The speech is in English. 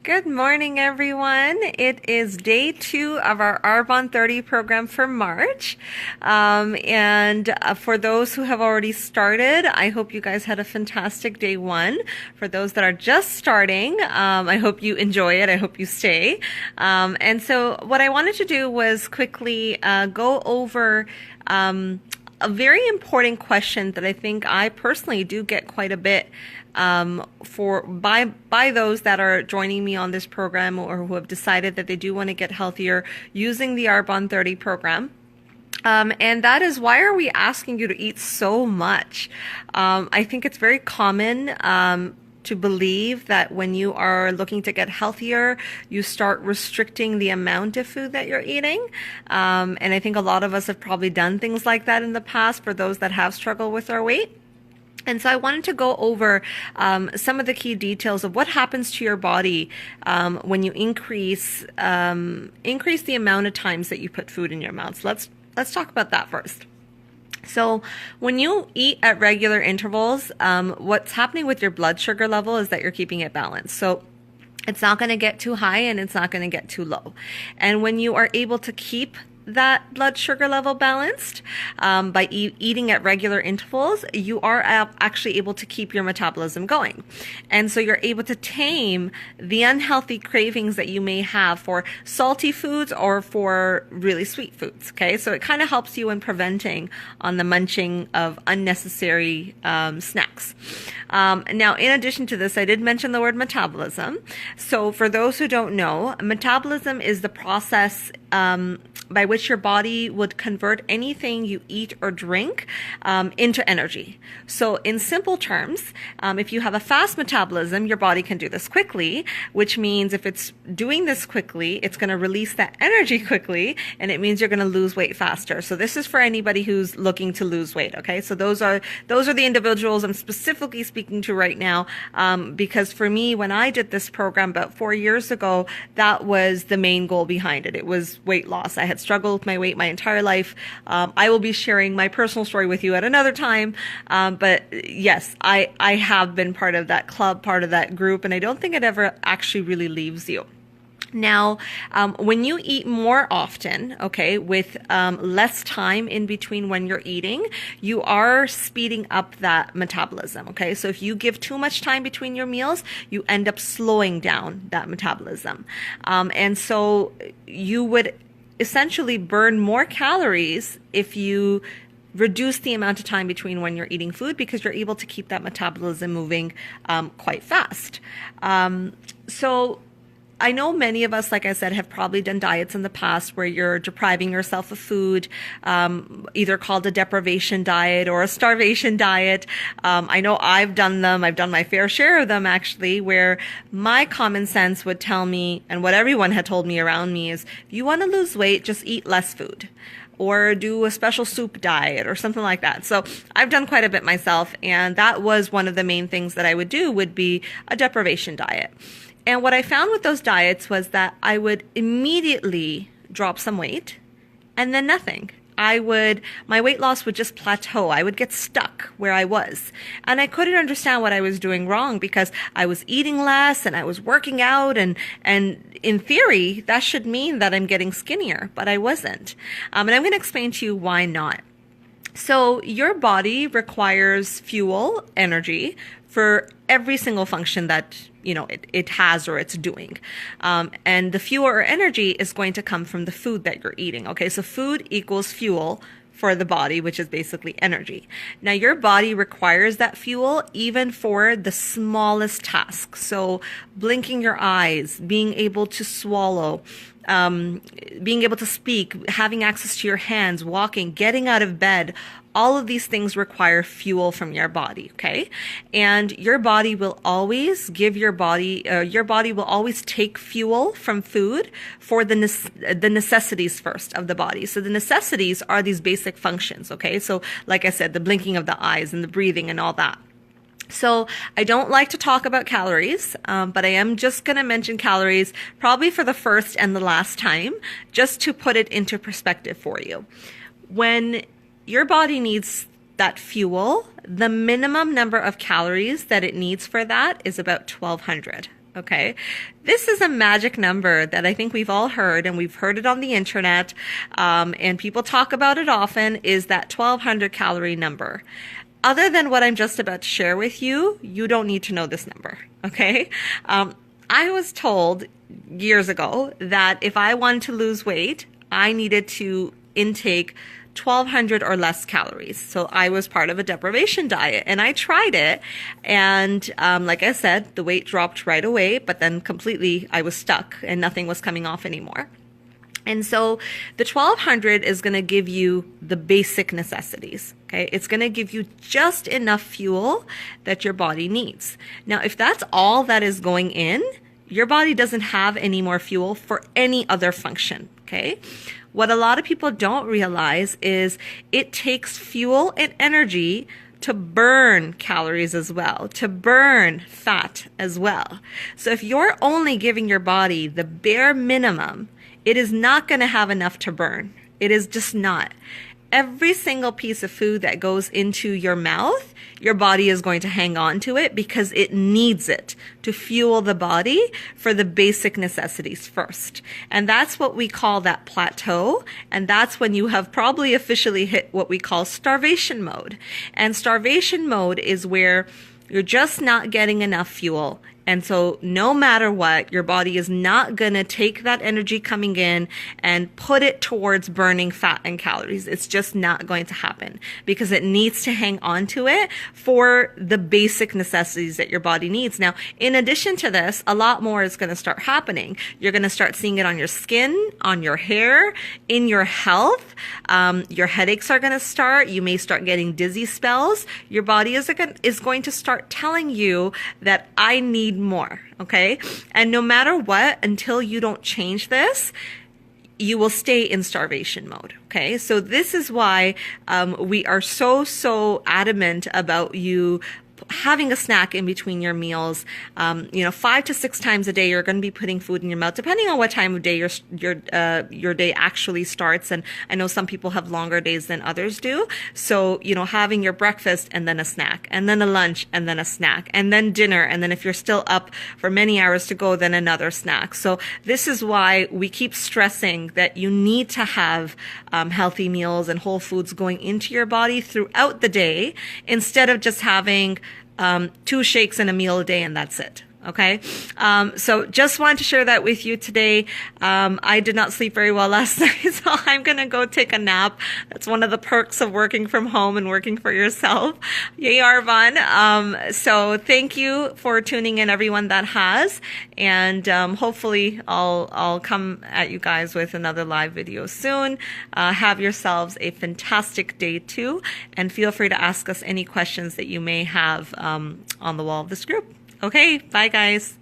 Good morning, everyone. It is day 2 of our Arbonne 30 program for March. And for those who have already started, I hope you guys had a fantastic day 1. For those that are just starting, I hope you enjoy it. I hope you stay. And so what I wanted to do was quickly go over a very important question that I think I personally do get quite a bit by those that are joining me on this program or who have decided that they do want to get healthier using the Arbonne 30 program. And that is, why are we asking you to eat so much? I think it's very common to believe that when you are looking to get healthier, you start restricting the amount of food that you're eating. And I think a lot of us have probably done things like that in the past for those that have struggled with our weight. And so I wanted to go over some of the key details of what happens to your body when you increase the amount of times that you put food in your mouth. So let's talk about that first. So when you eat at regular intervals, what's happening with your blood sugar level is that you're keeping it balanced. So it's not going to get too high and it's not going to get too low. And when you are able to keep that blood sugar level balanced by eating at regular intervals, you are actually able to keep your metabolism going. And so you're able to tame the unhealthy cravings that you may have for salty foods or for really sweet foods. Okay, so it kind of helps you in preventing on the munching of unnecessary snacks. Now, in addition to this, I did mention the word metabolism. So for those who don't know, metabolism is the process by which your body would convert anything you eat or drink into energy. So in simple terms, if you have a fast metabolism, your body can do this quickly, which means if it's doing this quickly, it's going to release that energy quickly, and it means you're going to lose weight faster. So this is for anybody who's looking to lose weight. Okay, so those are the individuals I'm specifically speaking to right now, because for me, when I did this program about 4 years ago, that was the main goal behind it. It was weight loss. I had struggled with my weight my entire life. I will be sharing my personal story with you at another time. But yes, I have been part of that club, part of that group, and I don't think it ever actually really leaves you. Now, when you eat more often, okay, with less time in between when you're eating, you are speeding up that metabolism, okay? So if you give too much time between your meals, you end up slowing down that metabolism. And so you would essentially burn more calories if you reduce the amount of time between when you're eating food, because you're able to keep that metabolism moving quite fast. So I know many of us, like I said, have probably done diets in the past where you're depriving yourself of food, either called a deprivation diet or a starvation diet. I know I've done them. I've done my fair share of them, actually, where my common sense would tell me, and what everyone had told me around me is, if you want to lose weight, just eat less food, or do a special soup diet or something like that. So I've done quite a bit myself, and that was one of the main things that I would do, would be a deprivation diet. And what I found with those diets was that I would immediately drop some weight and then nothing. My weight loss would just plateau. I would get stuck where I was. And I couldn't understand what I was doing wrong, because I was eating less and I was working out, and in theory, that should mean that I'm getting skinnier, but I wasn't. And I'm going to explain to you why not. So your body requires fuel, energy, for every single function that it has or it's doing. And the fuel or energy is going to come from the food that you're eating. Okay, so food equals fuel for the body, which is basically energy. Now, your body requires that fuel even for the smallest tasks. So blinking your eyes, being able to swallow, being able to speak, having access to your hands, walking, getting out of bed, all of these things require fuel from your body, okay? And your body will always will always take fuel from food for the necessities first of the body. So the necessities are these basic functions, okay? So like I said, the blinking of the eyes and the breathing and all that. So I don't like to talk about calories, but I am just going to mention calories probably for the first and the last time, just to put it into perspective for you. When your body needs that fuel, the minimum number of calories that it needs for that is about 1,200. Okay, this is a magic number that I think we've all heard, and we've heard it on the internet, and people talk about it often, is that 1200 calorie number. Other than what I'm just about to share with you, you don't need to know this number, okay? I was told years ago that if I wanted to lose weight, I needed to intake 1200 or less calories. So I was part of a deprivation diet and I tried it. And like I said, the weight dropped right away, but then completely I was stuck and nothing was coming off anymore. And so the 1200 is going to give you the basic necessities. Okay. It's going to give you just enough fuel that your body needs. Now, if that's all that is going in, your body doesn't have any more fuel for any other function. Okay. What a lot of people don't realize is it takes fuel and energy to burn calories as well, to burn fat as well. So if you're only giving your body the bare minimum, it is not going to have enough to burn. It is just not. Every single piece of food that goes into your mouth, your body is going to hang on to it because it needs it to fuel the body for the basic necessities first. And that's what we call that plateau. And that's when you have probably officially hit what we call starvation mode. And starvation mode is where you're just not getting enough fuel. And so no matter what, your body is not going to take that energy coming in and put it towards burning fat and calories. It's just not going to happen because it needs to hang on to it for the basic necessities that your body needs. Now, in addition to this, a lot more is going to start happening. You're going to start seeing it on your skin, on your hair, in your health. Your headaches are going to start. You may start getting dizzy spells. Your body is going to start telling you that I need more. Okay. And no matter what, until you don't change this, you will stay in starvation mode. Okay. So this is why we are so adamant about you having a snack in between your meals. 5 to 6 times a day, you're going to be putting food in your mouth, depending on what time of day your day actually starts. And I know some people have longer days than others do. So, having your breakfast and then a snack, and then a lunch and then a snack, and then dinner. And then if you're still up for many hours to go, then another snack. So this is why we keep stressing that you need to have healthy meals and whole foods going into your body throughout the day, instead of just having 2 shakes and a meal a day and that's it. Okay. So just wanted to share that with you today. I did not sleep very well last night, so I'm going to go take a nap. That's one of the perks of working from home and working for yourself. Yay, Arvan. So thank you for tuning in, everyone that has. And, hopefully I'll come at you guys with another live video soon. Have yourselves a fantastic day too. And feel free to ask us any questions that you may have, on the wall of this group. Okay, bye guys.